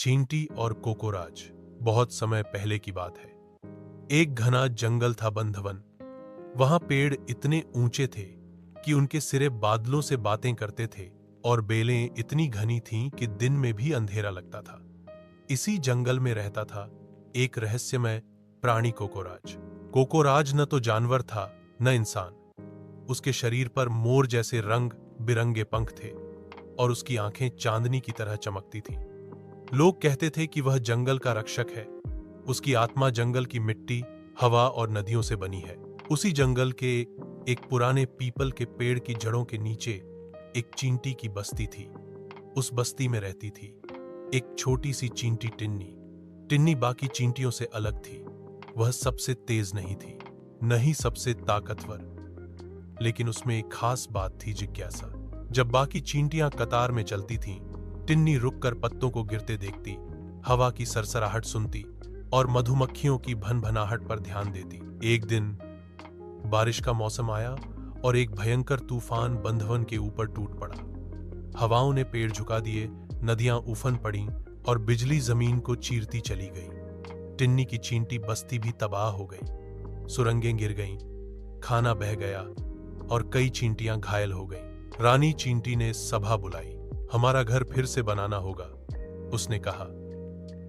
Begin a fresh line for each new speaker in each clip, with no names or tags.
चींटी और कोकोराज। बहुत समय पहले की बात है। एक घना जंगल था बंधवन। वहां पेड़ इतने ऊंचे थे कि उनके सिरे बादलों से बातें करते थे और बेलें इतनी घनी थीं कि दिन में भी अंधेरा लगता था। इसी जंगल में रहता था एक रहस्यमय प्राणी कोकोराज। कोकोराज न तो जानवर था न इंसान। उसके शरीर पर मोर जैसे रंग बिरंगे पंख थे और उसकी आंखें चांदनी की तरह चमकती थीं। लोग कहते थे कि वह जंगल का रक्षक है। उसकी आत्मा जंगल की मिट्टी, हवा और नदियों से बनी है। उसी जंगल के एक पुराने पीपल के पेड़ की जड़ों के नीचे एक चींटी की बस्ती थी। उस बस्ती में रहती थी एक छोटी सी चींटी टिन्नी। टिन्नी बाकी चींटियों से अलग थी। वह सबसे तेज नहीं थी, न ही सबसे ताकतवर, लेकिन उसमें एक खास बात थी, जिज्ञासा। जब बाकी चींटियां कतार में चलती थीं, टिन्नी रुककर पत्तों को गिरते देखती, हवा की सरसराहट सुनती और मधुमक्खियों की भनभनाहट पर ध्यान देती। एक दिन बारिश का मौसम आया और एक भयंकर तूफान बंधवन के ऊपर टूट पड़ा। हवाओं ने पेड़ झुका दिए, नदियां उफन पड़ीं और बिजली जमीन को चीरती चली गई। टिन्नी की चींटी बस्ती भी तबाह हो गई। सुरंगें गिर गईं, खाना बह गया और कई चींटियां घायल हो गईं। रानी चींटी ने सभा बुलाई। हमारा घर फिर से बनाना होगा, उसने कहा,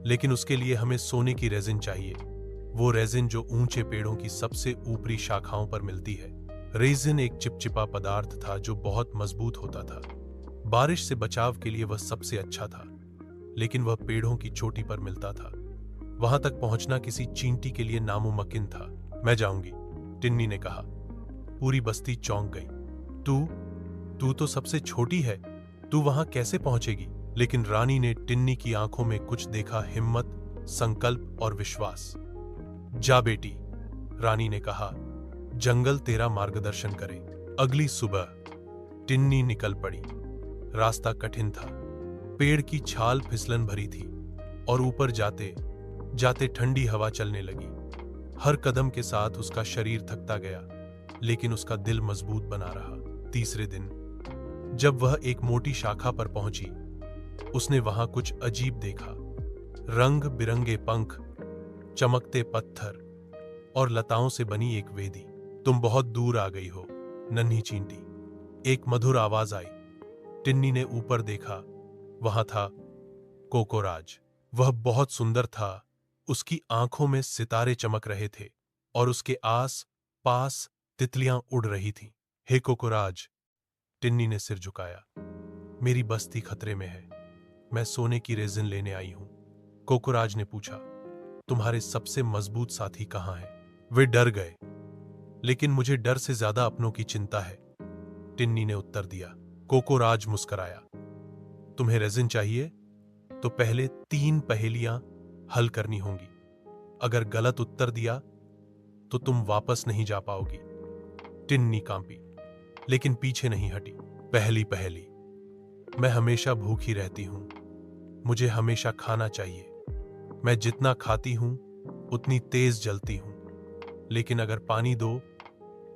लेकिन उसके लिए हमें सोने की रेजिन चाहिए। वो रेजिन जो ऊंचे पेड़ों की सबसे ऊपरी शाखाओं पर मिलती है। रेजिन एक चिपचिपा पदार्थ था जो बहुत मजबूत होता था। बारिश से बचाव के लिए वह सबसे अच्छा था, लेकिन वह पेड़ों की चोटी पर मिलता था। वहां तक पहुंचना किसी चींटी के लिए नामुमकिन था। मैं जाऊंगी, टिन्नी ने कहा। पूरी बस्ती चौंक गई। तू तो सबसे छोटी है, तू वहां कैसे पहुंचेगी? लेकिन रानी ने टिन्नी की आंखों में कुछ देखा, हिम्मत, संकल्प और विश्वास। जा बेटी, रानी ने कहा, जंगल तेरा मार्गदर्शन करे। अगली सुबह टिन्नी निकल पड़ी। रास्ता कठिन था। पेड़ की छाल फिसलन भरी थी और ऊपर जाते जाते ठंडी हवा चलने लगी। हर कदम के साथ उसका शरीर थकता गया, लेकिन उसका दिल मजबूत बना रहा। तीसरे दिन जब वह एक मोटी शाखा पर पहुंची, उसने वहां कुछ अजीब देखा। रंग बिरंगे पंख, चमकते पत्थर और लताओं से बनी एक वेदी। तुम बहुत दूर आ गई हो, नन्ही चींटी, एक मधुर आवाज आई। टिन्नी ने ऊपर देखा। वहां था कोकोराज। वह बहुत सुंदर था। उसकी आंखों में सितारे चमक रहे थे और उसके आस पास तितलियां उड़ रही थीं। हे कोकोराज, टिन्नी ने सिर झुकाया। मेरी बस्ती खतरे में है, मैं सोने की रेजिन लेने आई हूं। कोकोराज ने पूछा, तुम्हारे सबसे मजबूत साथी कहां हैं? वे डर गए, लेकिन मुझे डर से ज्यादा अपनों की चिंता है, टिन्नी ने उत्तर दिया। कोकोराज मुस्कुराया। तुम्हें रेजिन चाहिए तो पहले 3 पहेलियां हल करनी होंगी। अगर गलत उत्तर दिया तो तुम वापस नहीं जा पाओगी। टिन्नी कांपी, लेकिन पीछे नहीं हटी। पहली पहेली, मैं हमेशा भूखी रहती हूं, मुझे हमेशा खाना चाहिए। मैं जितना खाती हूं उतनी तेज जलती हूं, लेकिन अगर पानी दो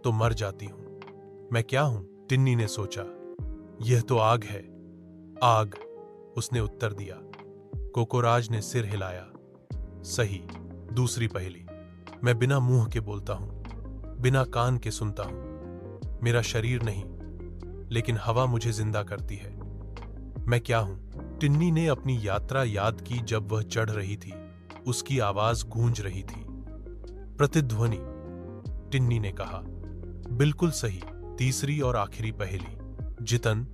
तो मर जाती हूं। मैं क्या हूं? टिन्नी ने सोचा, यह तो आग है। आग, उसने उत्तर दिया। कोकोराज ने सिर हिलाया। सही। दूसरी पहेली, मैं बिना मुंह के बोलता हूं, बिना कान के सुनता हूं। मेरा शरीर नहीं, लेकिन हवा मुझे जिंदा करती है। मैं क्या हूं? टिन्नी ने अपनी यात्रा याद की। जब वह चढ़ रही थी, उसकी आवाज गूंज रही थी। प्रतिध्वनि, टिन्नी ने कहा। बिल्कुल सही। तीसरी और आखिरी पहेली, जितन।